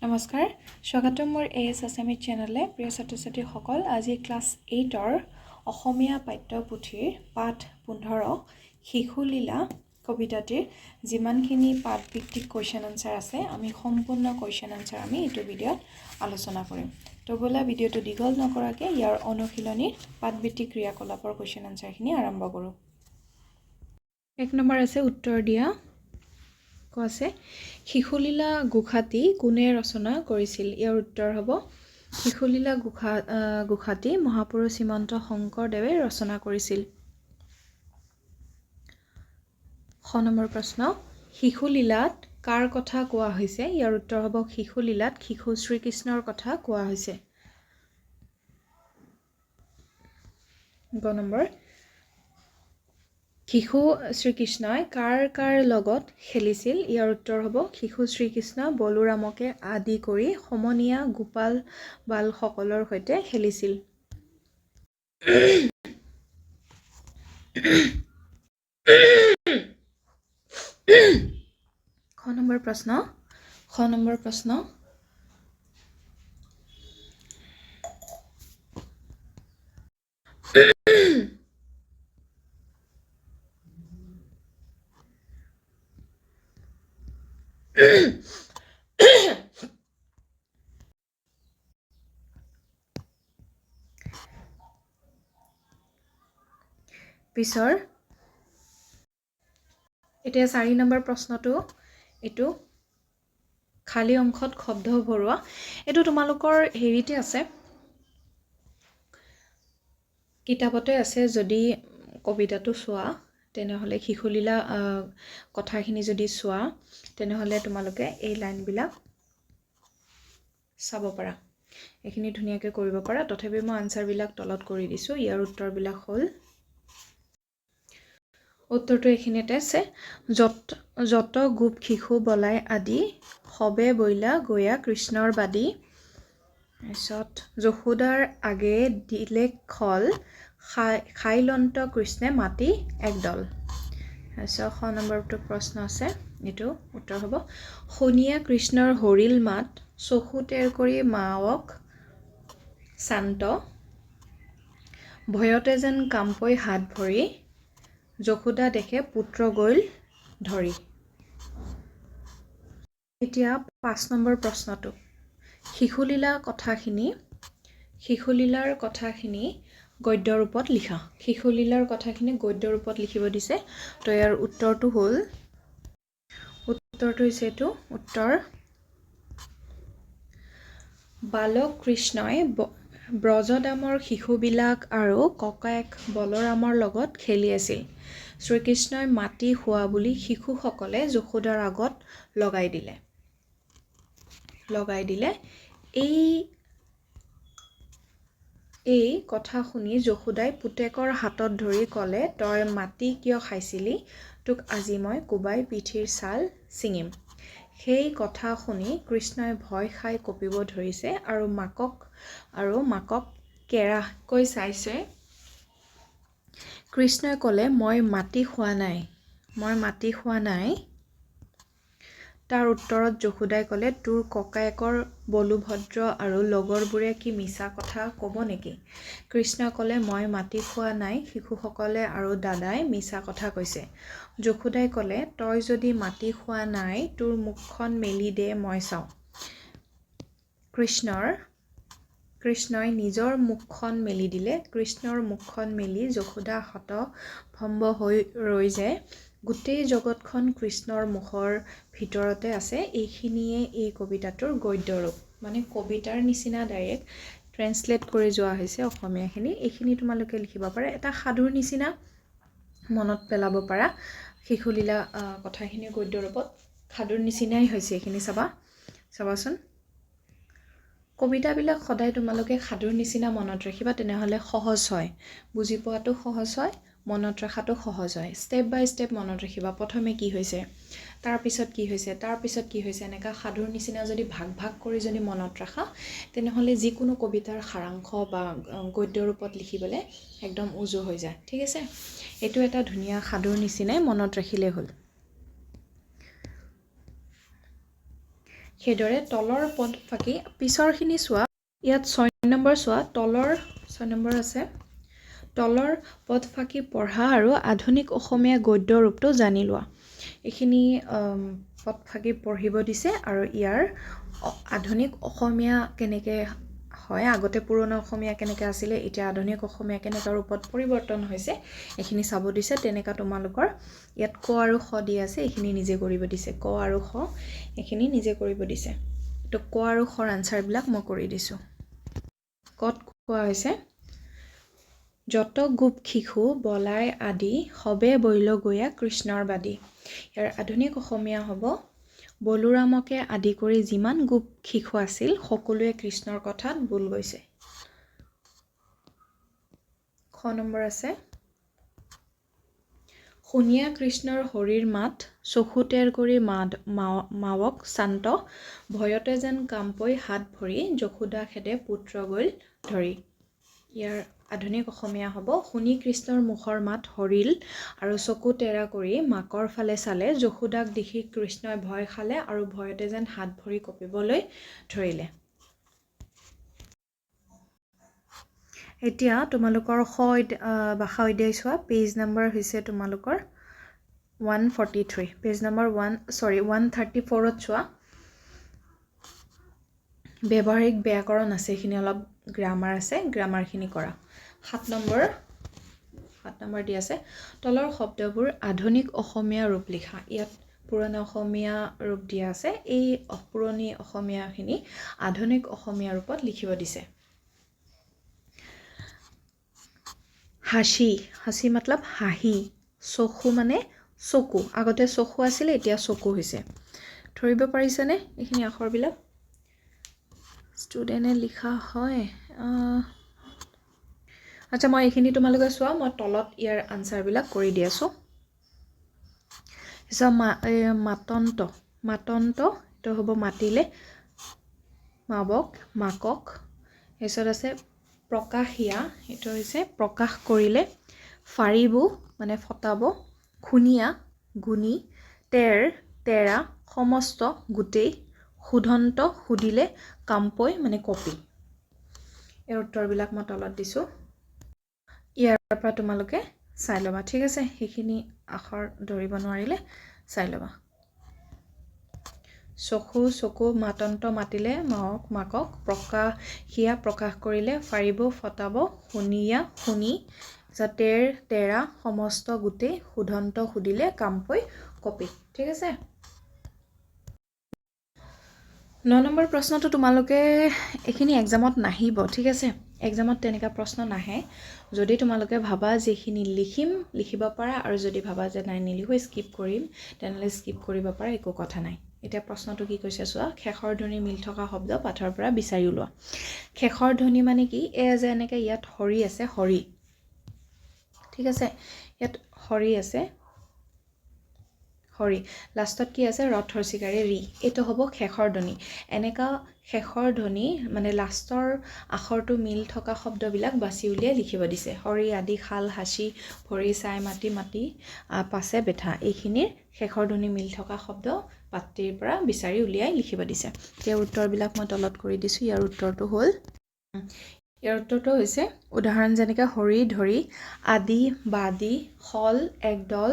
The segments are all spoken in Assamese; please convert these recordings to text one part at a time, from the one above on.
নমস্কাৰ স্বাগতম মোৰ এএছ আছামিজ চেনেলে প্ৰিয় ছাত্ৰ ছাত্ৰীসকল আজি ক্লাছ 8ৰ অসমীয়া পাঠ্যপুথিৰ পাঠ 15 শিশুলীলা কবিতাটিৰ যিমানখিনি পাঠভিত্তিক কোৱেশ্চন আনসাৰ আছে আমি সম্পূৰ্ণ কোৱেশ্চন আনসাৰ আমি এইটো ভিডিঅ'ত আলোচনা কৰিম তো বলা ভিডিঅ'টো দীঘল নকৰাকৈ ইয়াৰ অনুশীলনী পাঠভিত্তিক ক্ৰিয়াকলাপৰ কোৱেশ্চন আনসাৰখিনি আৰম্ভ কৰোঁ। 1 নম্বৰ আছে উত্তৰ দিয়া আছে শিশুলীলা গুখাটি কোনে ৰচনা কৰিছিল। ইয়াৰ উত্তৰ হ'ব শিশুলীলা গুখাটি মহাপুৰুষ শ্ৰীমন্ত শংকৰদেৱে ৰচনা কৰিছিল। 6 নম্বৰ প্ৰশ্ন শিশুলীলাত কাৰ কথা কোৱা হৈছে। ইয়াৰ উত্তৰ হ'ব শিশুলীলাত শিশু শ্ৰীকৃষ্ণৰ কথা কোৱা হৈছে। 9 নম্বৰ শিশু শ্ৰীকৃষ্ণই কাৰ লগত খেলিছিল। ইয়াৰ উত্তৰ হ'ব শিশু শ্ৰীকৃষ্ণ বলোৰামকে আদি কৰি সমনীয়া গোপাল বালসকলৰ সৈতে খেলিছিল। 6 নম্বৰ প্ৰশ্ন পিছৰ এতিয়া 4 নম্বৰ প্ৰশ্নটো এইটো খালী অংশত শব্দ ভৰোৱা। এইটো তোমালোকৰ হেৰিতে আছে কিতাপতে আছে। যদি কবিতাটো চোৱা তেনেহ'লে শিশুলীলা কথাখিনি যদি চোৱা তেনেহ'লে তোমালোকে এই লাইনবিলাক চাব পাৰা, এইখিনি ধুনীয়াকৈ কৰিব পাৰা। তথাপি মই আনসাৰবিলাক তলত কৰি দিছোঁ। ইয়াৰ উত্তৰবিলাক হ'ল উত্তৰটো এইখিনিতে আছে যত গোপ শিশু বলাই আদি সবে বইলা গয়া কৃষ্ণৰ বাদী। তাৰপিছত যশোদাৰ আগে দিলে খল খাইলন্ত কৃষ্ণে মাতি একদল। তাৰপিছত 6 নম্বৰটো প্ৰশ্ন আছে, এইটো উত্তৰ হ'ব শুনিয়া কৃষ্ণৰ হৰিল মাত চকু টেৰ কৰি মাওক শান্ত ভয়তে যেন কাম্পই হাত ভৰি যশোদা দেখে পুত্ৰ গ'ল ধৰি। এতিয়া 5 নম্বৰ প্ৰশ্নটো শিশুলীলাৰ কথাখিনি গদ্য ৰূপত লিখা। শিশুলীলাৰ কথাখিনি গদ্য ৰূপত লিখিব দিছে। তো ইয়াৰ উত্তৰটো হৈছে এইটো উত্তৰ বালক কৃষ্ণই ব্ৰজদামৰ শিশুবিলাক আৰু ককায়েক বলৰামৰ লগত খেলি আছিল। শ্ৰীকৃষ্ণই মাটি খোৱা বুলি শিশুসকলে যশোদাৰ আগত লগাই দিলে। এই কথা শুনি যশোদাই পুতেকৰ হাতত ধৰি ক'লে তই মাটি কিয় খাইছিলি, তোক আজি মই কোবাই পিঠিৰ ছাল ছিঙিম। সেই কথা শুনি কৃষ্ণই ভয় খাই কঁপিব ধৰিছে আৰু মাকক কেৰাহকৈ চাইছে। কৃষ্ণই ক'লে মই মাটি খোৱা নাই। তাৰ উত্তৰত যশোদাই ক'লে তোৰ ককায়েকৰ বলোভদ্ৰ আৰু লগৰবোৰে কি মিছা কথা ক'ব নেকি। কৃষ্ণই ক'লে মই মাটি খোৱা নাই, শিশুসকলে আৰু দাদাই মিছা কথা কৈছে। যশোদাই ক'লে তই যদি মাটি খোৱা নাই তোৰ মুখখন মেলি দে মই চাওঁ। কৃষ্ণই নিজৰ মুখখন মেলি দিলে। কৃষ্ণৰ মুখখন মেলি যশোদা হতভম্ব হৈ ৰৈ যে গোটেই জগতখন কৃষ্ণৰ মুখৰ ভিতৰতে আছে। এইখিনিয়ে এই কবিতাটোৰ গদ্য ৰূপ, মানে কবিতাৰ নিচিনা ডাইৰেক্ট ট্ৰেন্সলেট কৰি যোৱা হৈছে অসমীয়াখিনি। এইখিনি তোমালোকে লিখিব পাৰা, এটা সাধুৰ নিচিনা মনত পেলাব পাৰা। শিশুলীলা কথাখিনি গদ্য ৰূপত সাধুৰ নিচিনাই হৈছে। এইখিনি চাবাচোন কবিতাবিলাক সদায় তোমালোকে সাধুৰ নিচিনা মনত ৰাখিবা, তেনেহ'লে সহজ হয়, বুজি পোৱাটো সহজ হয়, মনত ৰখাটো সহজ হয়। ষ্টেপ বাই ষ্টেপ মনত ৰাখিবা। প্ৰথমে কি হৈছে, তাৰপিছত কি হৈছে, এনেকুৱা সাধুৰ নিচিনা যদি ভাগ কৰি যদি মনত ৰাখা তেনেহ'লে যিকোনো কবিতাৰ সাৰাংশ বা গদ্য ৰূপত লিখিবলৈ একদম উজু হৈ যায়। ঠিক আছে, এইটো এটা ধুনীয়া সাধুৰ নিচিনাই মনত ৰাখিলেই হ'ল। সেইদৰে তলৰ পদ ফাকি পিছৰখিনি চোৱা ইয়াত 6 নম্বৰ চোৱা তলৰ 6 নম্বৰ আছে তলৰ পদ ফাকি পঢ়া আৰু আধুনিক অসমীয়া গদ্য ৰূপটো জানি লোৱা এইখিনি পদ ফাকি পঢ়িব দিছে আৰু ইয়াৰ আধুনিক অসমীয়া কেনেকৈ হয় আগতে পুৰণা অসমীয়া কেনেকৈ আছিলে এতিয়া আধুনিক অসমীয়া কেনেকুৱা ৰূপত পৰিৱৰ্তন হৈছে এইখিনি চাব দিছে তেনেকা তোমালোকৰ ইয়াত ক আৰু খ দি আছে এইখিনি নিজে কৰিব দিছে ক আৰু খ এইখিনি নিজে কৰিব দিছে তো ক আৰু খৰ আনসাৰবিলাক মই কৰি দিছোঁ কত কোৱা হৈছে যত গোপ শিশু বলাই আদি সবে বৈল গয়া কৃষ্ণৰ বাদী ইয়াৰ আধুনিক অসমীয়া হ'ব বলোৰামকে আদি কৰি যিমান গোপ শিশু আছিল সকলোৱে কৃষ্ণৰ কথাত বোল গৈছে খ নম্বৰ আছে শুনিয়া কৃষ্ণৰ হৰিৰ মাত চকু তেৰ কৰি মাৱক শান্ত ভয়তে যেন কামপৈ হাত ভৰি যশোদা খেদে পুত্ৰ গ'ল ধৰি ইয়াৰ আধুনিক অসমীয়া হ'ব শুনি কৃষ্ণৰ মুখৰ মাত হৰিল আৰু চকু তেৰা কৰি মাকৰ ফালে চালে যশোদাক দেখি কৃষ্ণই ভয় খালে আৰু ভয়তে যেন হাত ভৰি কঁপিবলৈ ধৰিলে এতিয়া তোমালোকৰ ভাষা অধ্যায় চোৱা পেজ নম্বৰ হৈছে তোমালোকৰ 143 পেজ নম্বৰ 134ত চোৱা ব্যৱহাৰিক ব্যাকৰণ আছে এইখিনি অলপ গ্ৰামাৰ আছে গ্ৰামাৰখিনি কৰা 7 নম্বৰ দি আছে তলৰ শব্দবোৰ আধুনিক অসমীয়া ৰূপ লিখা ইয়াত পুৰণি অসমীয়া ৰূপ দিয়া আছে এই পুৰণি অসমীয়াখিনি আধুনিক অসমীয়া ৰূপত লিখিব দিছে হাসি মতলব হাঁহি চকু মানে চকু আগতে চকু আছিল এতিয়া চকু হৈছে ধৰিব পাৰিছানে এইখিনি আখৰবিলাক ষ্টুডেণ্টে লিখা হয় আচ্ছা মই এইখিনি তোমালোকে চোৱা মই তলত ইয়াৰ আনসাৰবিলাক কৰি দি আছোঁ মাতন্ত এইটো হ'ব মাতিলে মাৱক মাকক তাৰপিছত আছে প্ৰকাশিয়া এইটো হৈছে প্ৰকাশ কৰিলে ফাৰিব মানে ফটাব খুনিয়া গুণি তেৰা সমস্ত গোটেই শুধন্ত সুধিলে কামপৈ মানে কপি এই উত্তৰবিলাক মই তলত দিছোঁ ইয়াৰ পৰা তোমালোকে চাই ল'বা ঠিক আছে সেইখিনি আখৰ ধৰিব নোৱাৰিলে চাই ল'বা চকু মাতন্ত মাতিলে মাকক প্ৰকাশিয়া প্ৰকাশ কৰিলে ফাৰিব ফটাব শুনিয়া শুনি তেৰা সমস্ত গোটেই শুধন্ত সুধিলে কামপৈ কপি ঠিক আছে 9 নম্বৰ প্ৰশ্নটো তোমালোকে এইখিনি এক্সামত নাহিব ঠিক আছে এক্সামত তেনেকা প্ৰশ্ন নাহে যদি তোমালোকে ভাবা যে এইখিনি লিখিব পাৰা আৰু যদি ভাবা যে নাই নিলিখো স্কিপ কৰিম তেনেহ'লে স্কিপ কৰিব পাৰা একো কথা নাই এতিয়া প্ৰশ্নটো কি কৈছে চোৱা শেষৰ ধ্বনি মিল থকা শব্দ পাঠৰ পৰা বিচাৰি ওলোৱা শেষৰ ধ্বনি মানে কি যে এনেকৈ ইয়াত হৰি আছে হৰি ঠিক আছে ইয়াত হৰি আছে হৰি লাষ্টত কি আছে ৰথৰ চিকাৰী ৰি এইটো হ'ব শেষৰ ধ্বনি এনেকা শেষৰ ধ্বনি মানে লাষ্টৰ আখৰটো মিল থকা শব্দবিলাক বাছি উলিয়াই লিখিব দিছে হৰি আদি খাল হাসি ভৰি চাই মাটি পাছে বেঠা এইখিনিৰ শেষৰ ধ্বনি মিল থকা শব্দ পাত্ৰিৰ পৰা বিচাৰি উলিয়াই লিখিব দিছে ইয়াৰ উত্তৰবিলাক মই তলত কৰি দিছোঁ ইয়াৰ উত্তৰটো হ'ল ইয়াৰ উত্তৰটো হৈছে উদাহৰণ যেনেকৈ হৰি ধৰি আদি বাদি হল একদল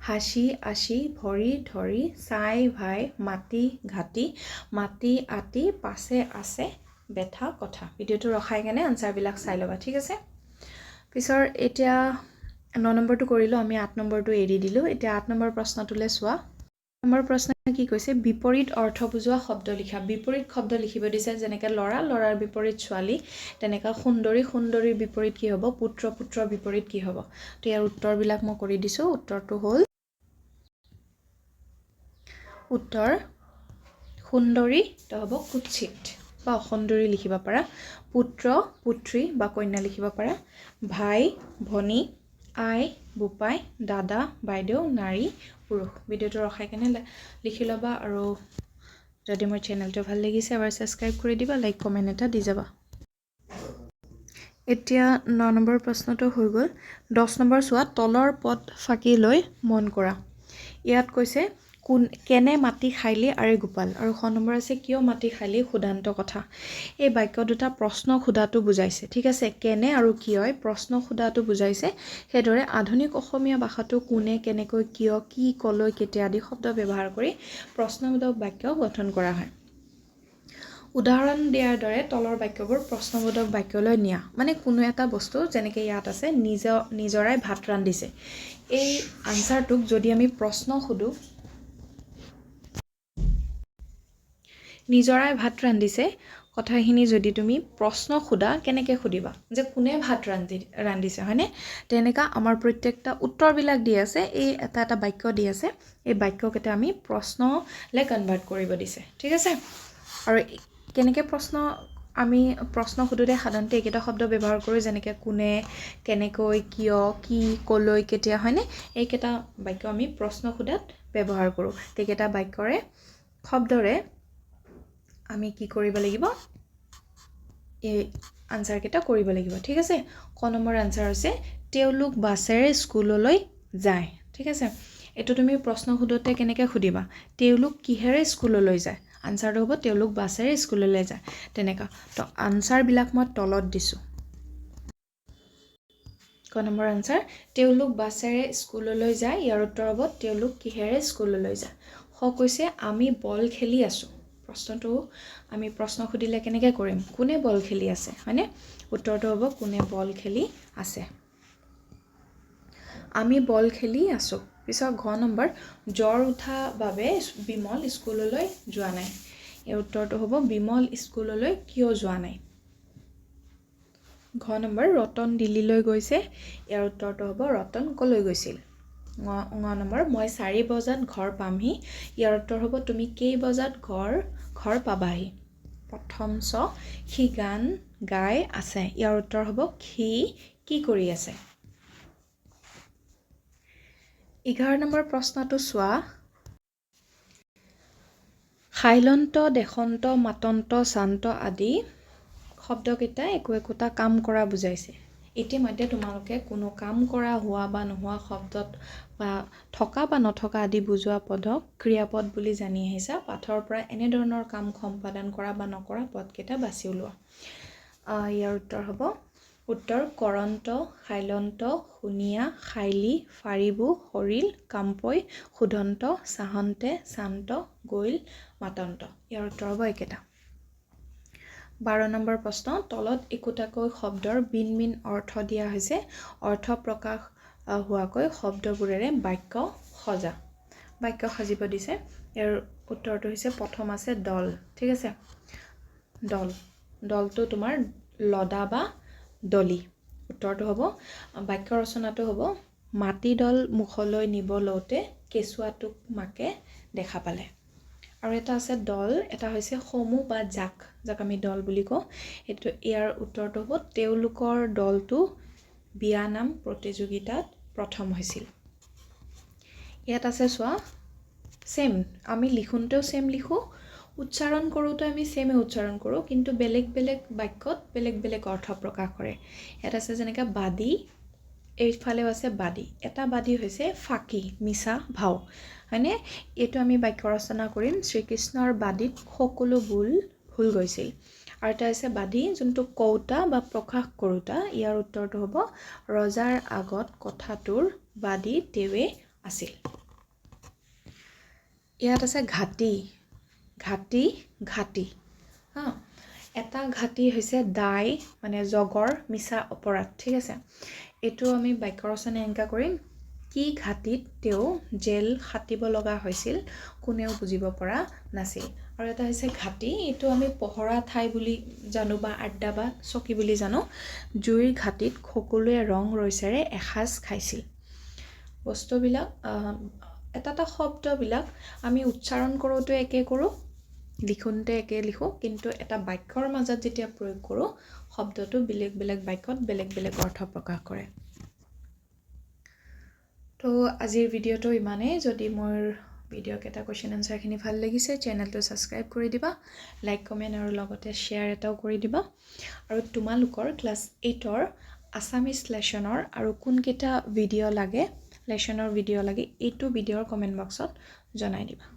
হাসি আশি ভৰি ধৰি চাই ভাই মাটি ঘাটি মাটি আতি পাছে আছে বেঠা কথা ভিডিঅ'টো ৰখাই কেনে আনসাৰবিলাক চাই ল'বা ঠিক আছে পিছৰ এতিয়া 9 নম্বৰটো কৰিলোঁ আমি 8 নম্বৰটো এৰি দিলোঁ এতিয়া 8 নম্বৰ প্ৰশ্নটোলৈ চোৱা নম্বৰ প্ৰশ্ন কি কৈছে বিপৰীত অৰ্থ বুজোৱা শব্দ লিখা বিপৰীত শব্দ লিখিব দিছে যেনেকৈ ল'ৰাৰ বিপৰীত ছোৱালী তেনেকা সুন্দৰীৰ বিপৰীত কি হ'ব পুত্ৰৰ বিপৰীত কি হ'ব তো ইয়াৰ উত্তৰবিলাক মই কৰি দিছোঁ উত্তৰটো হ'ল উত্তৰ সুন্দৰী তো হ'ব কুৎসিত বা অসুন্দৰী লিখিব পাৰা পুত্ৰ পুত্ৰী বা কন্যা লিখিব পাৰা ভাই ভনী আই বোপাই দাদা বাইদেউ নাৰী পুৰুষ ভিডিঅ'টো ৰখাই কেনে লিখি ল'বা আৰু যদি মোৰ চেনেলটো ভাল লাগিছে এবাৰ ছাবস্ক্ৰাইব কৰি দিবা লাইক কমেণ্ট এটা দি যাবা এতিয়া 9 নম্বৰ প্ৰশ্নটো হৈ গ'ল 10 নম্বৰ চোৱা তলৰ পদ ফাঁকি লৈ মন কৰা ইয়াত কৈছে কেনে মাটি খাইলি আৰে গোপাল আৰু খ নম্বৰ আছে কিয় মাটি খাইলি সুদান্ত কথা এই বাক্য দুটা প্ৰশ্ন সোধাটো বুজাইছে ঠিক আছে কেনে আৰু কিয় প্ৰশ্ন সোধাটো বুজাইছে সেইদৰে আধুনিক অসমীয়া ভাষাটো কোনে কেনেকৈ কিয় কি কলৈ কেতিয়া আদি শব্দ ব্যৱহাৰ কৰি প্ৰশ্নবোধক বাক্য গঠন কৰা হয় উদাহৰণ দিয়াৰ দৰে তলৰ বাক্যবোৰ প্ৰশ্নবোধক বাক্যলৈ নিয়া মানে কোনো এটা বস্তু যেনেকে ইয়াত আছে নিজৰাই ভাত ৰান্ধিছে এই আনসাৰটোক যদি আমি প্ৰশ্ন সুধো নিজৰাই ভাত ৰান্ধিছে কথাখিনি যদি তুমি প্ৰশ্ন সোধা কেনেকৈ সুধিবা যে কোনে ভাত ৰান্ধিছে হয়নে তেনেকা আমাৰ প্ৰত্যেকটা উত্তৰবিলাক দি আছে এই এটা বাক্য দি আছে এই বাক্যকেইটা আমি প্ৰশ্নলৈ কনভাৰ্ট কৰিব দিছে ঠিক আছে আৰু কেনেকৈ আমি প্ৰশ্ন সোধোতে সাধাৰণতে এইকেইটা শব্দ ব্যৱহাৰ কৰোঁ যেনেকৈ কোনে কেনেকৈ কিয় কি কলৈ কেতিয়া হয়নে এইকেইটা বাক্য আমি প্ৰশ্ন সোধাত ব্যৱহাৰ কৰোঁ এইকেইটা বাক্যৰে শব্দৰে আমি কি কৰিব লাগিব এই আনসাৰ কেইটা কৰিব লাগিব ঠিক আছে ক নম্বৰ আনসাৰ হৈছে তেওঁলোক বাছেৰে স্কুললৈ যায় ঠিক আছে এটো তুমি প্ৰশ্ন সোধোতে কেনেকৈ সুধিবা তেওঁলোক কিহেৰে স্কুললৈ যায় আনসাৰটো হ'ব তেওঁলোক বাছেৰে স্কুললৈ যায় তেনেকা তো আনসাৰ বিলাক মই তলত দিছো ক নম্বৰ আনসাৰ তেওঁলোক বাছেৰে স্কুললৈ যায় ইয়াৰ উত্তৰ হ'ব তেওঁলোক কিহেৰে স্কুললৈ যায় খ কৈছে আমি বল খেলি আছো প্ৰশ্নটো আমি প্ৰশ্ন সুধিলে কেনেকৈ কৰিম কোনে বল খেলি আছে হয়নে উত্তৰটো হ'ব কোনে বল খেলি আছে আমি বল খেলি আছো পিছত ঘ নম্বৰ জ্বৰ উঠা বাবে বিমল স্কুললৈ যোৱা নাই এই উত্তৰটো হ'ব বিমল স্কুললৈ কিয় যোৱা নাই ঘ নম্বৰ ৰতন দিল্লীলৈ গৈছে ইয়াৰ উত্তৰটো হ'ব ৰতন কলৈ গৈছিল ঙ নম্বৰ মই 4 বজাত ঘৰ পামহি ইয়াৰ উত্তৰ হ'ব তুমি কেই বজাত ঘৰ পাবাহি প্ৰথম সি গান গাই আছে ইয়াৰ উত্তৰ হ'ব সি কি কৰি আছে 11 নম্বৰ প্ৰশ্নটো চোৱা খাইলন্ত দেশন্ত মাতন্ত শান্ত আদি শব্দকেইটা একোটা কাম কৰা বুজাইছে ইতিমধ্যে তোমালোকে কোনো কাম কৰা হোৱা বা নোহোৱা শব্দত বা থকা বা নথকা আদি বুজোৱা পদক ক্ৰিয়াপদ বুলি জানি আহিছা পাঠৰ পৰা এনে ধৰণৰ কাম সম্পাদন কৰা বা নকৰা পদকেইটা বাছি উলোৱা ইয়াৰ উত্তৰ হ'ব উত্তৰ কৰন্ত খাইলন্ত শুনিয়া খাইলি ফাৰিবু হৰিল কাম্পৈ সুধন্ত চাহন্তে শান্ত গৈল মাতন্ত ইয়াৰ উত্তৰ হ'ব একেটা 12 নম্বৰ প্ৰশ্ন তলত একোটাকৈ শব্দৰ বিন অৰ্থ দিয়া হৈছে অৰ্থ প্ৰকাশ হোৱাকৈ শব্দবোৰেৰে বাক্য সজা বাক্য সাজিব দিছে ইয়াৰ উত্তৰটো হৈছে প্ৰথম আছে দল ঠিক আছে দলটো তোমাৰ লদা বা দলি উত্তৰটো হ'ব বাক্য ৰচনাটো হ'ব মাটি দল মুখলৈ নিব লওঁতে কেঁচুৱাটোক মাকে দেখা পালে আৰু এটা আছে দল এটা হৈছে সমূহ বা যাক আমি দল বুলি কওঁ এটো ইয়াৰ উত্তৰটো হ'ব তেওঁলোকৰ দলটো বিয়া নাম প্ৰতিযোগিতাত প্ৰথম হৈছিল ইয়াত আছে চোৱা সেম আমি লিখোনতেও সেম লিখো উচ্চাৰণ কৰোঁতে আমি সেমে উচ্চাৰণ কৰোঁ কিন্তু বেলেগ বাক্যত বেলেগ অৰ্থ প্ৰকাশ কৰে ইয়াত আছে যেনেকৈ বাদী এইফালেও আছে বাদী এটা বাদী হৈছে ফাকি মিছা ভাও হয়নে এইটো আমি বাক্য ৰচনা কৰিম শ্ৰীকৃষ্ণৰ বাদীত সকলো ভুল গৈছিল আৰু এটা আছে বাদী যোনটো কৌতা বা প্ৰকাশ কৰোঁতা ইয়াৰ উত্তৰটো হ'ব ৰজাৰ আগত কথাটোৰ বাদী তেৱে আছিল ইয়াত আছে ঘাটি হা এটা ঘাটি হৈছে দায় মানে জগৰ মিছা অপৰাধ ঠিক আছে এইটো আমি বাক্য ৰচনা এনেকা কৰিম কি ঘাটিত তেওঁ জেল খাটিব লগা হৈছিল কোনেও বুজিব পৰা নাছিল আৰু এটা হৈছে ঘাটি এইটো আমি পহৰা ঠাই বুলি জানো বা আড্ডা বা চকী বুলি জানো জুইৰ ঘাটিত সকলোৱে ৰং ৰৈছেৰে এসাজ খাইছিল বস্তুবিলাক এটা শব্দবিলাক আমি উচ্চাৰণ কৰোঁতে একে কৰোঁ লিখোনতে একে লিখো কিন্তু এটা বাক্যৰ মাজত যেতিয়া প্ৰয়োগ কৰোঁ শব্দটো বেলেগ বাক্যত বেলেগ অৰ্থ প্ৰকাশ কৰে তো আজিৰ ভিডিঅ'টো ইমানেই যদি মোৰ ভিডিঅ' কেইটা কোৱেশ্চন আনসাৰখিনি ভাল লাগিছে চেনেলটো ছাবস্ক্ৰাইব কৰি দিবা লাইক কমেণ্ট আৰু লগতে শ্বেয়াৰ এটাও কৰি দিবা আৰু তোমালোকৰ ক্লাছ 8ৰ আছামিজ লেছনৰ আৰু কোনকেইটা ভিডিঅ' লাগে লেছনৰ ভিডিঅ' লাগে এইটো ভিডিঅ'ৰ কমেণ্ট বক্সত জনাই দিবা।